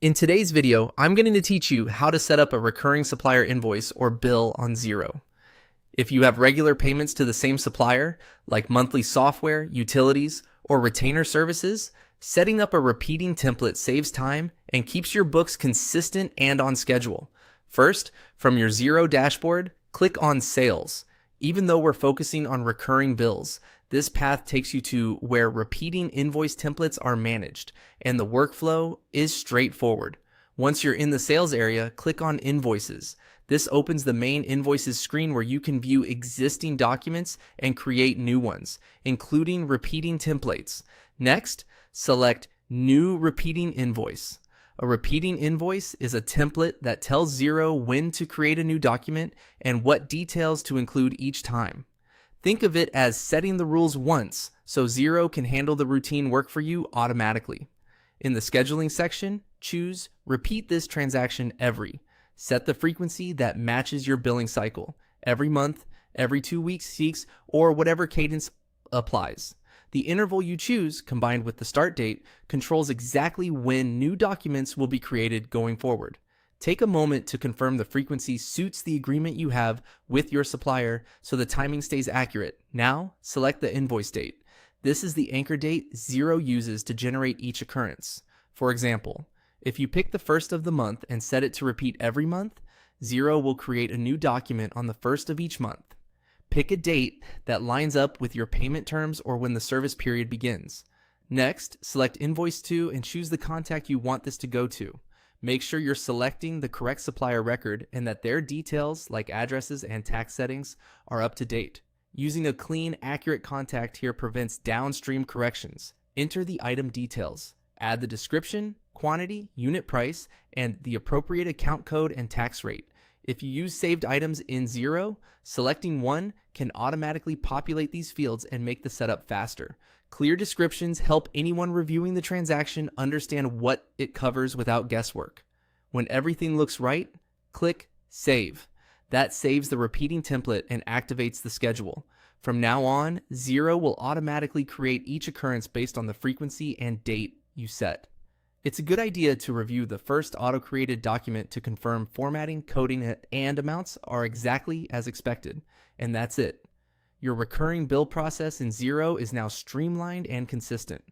In today's video, I'm going to teach you how to set up a recurring supplier invoice or bill on Xero. If you have regular payments to the same supplier, like monthly software, utilities, or retainer services, setting up a repeating template saves time and keeps your books consistent and on schedule. First, from your Xero dashboard, click on Sales. Even though we're focusing on recurring bills, this path takes you to where repeating invoice templates are managed, and the workflow is straightforward. Once you're in the sales area, click on Invoices. This opens the main invoices screen where you can view existing documents and create new ones, including repeating templates. Next, select New Repeating Invoice. A repeating invoice is a template that tells Xero when to create a new document and what details to include each time. Think of it as setting the rules once so Xero can handle the routine work for you automatically. In the scheduling section, choose Repeat this transaction every. Set the frequency that matches your billing cycle, every month, every 2 weeks, or whatever cadence applies. The interval you choose, combined with the start date, controls exactly when new documents will be created going forward. Take a moment to confirm the frequency suits the agreement you have with your supplier so the timing stays accurate. Now, select the invoice date. This is the anchor date Xero uses to generate each occurrence. For example, if you pick the first of the month and set it to repeat every month, Xero will create a new document on the first of each month. Pick a date that lines up with your payment terms or when the service period begins. Next, select Invoice To and choose the contact you want this to go to. Make sure you're selecting the correct supplier record and that their details, like addresses and tax settings, are up to date. Using a clean, accurate contact here prevents downstream corrections. Enter the item details. Add the description, quantity, unit price, and the appropriate account code and tax rate. If you use saved items in Xero, selecting one can automatically populate these fields and make the setup faster. Clear descriptions help anyone reviewing the transaction understand what it covers without guesswork. When everything looks right, click Save. That saves the repeating template and activates the schedule. From now on, Xero will automatically create each occurrence based on the frequency and date you set. It's a good idea to review the first auto-created document to confirm formatting, coding, and amounts are exactly as expected. And that's it. Your recurring bill process in Xero is now streamlined and consistent.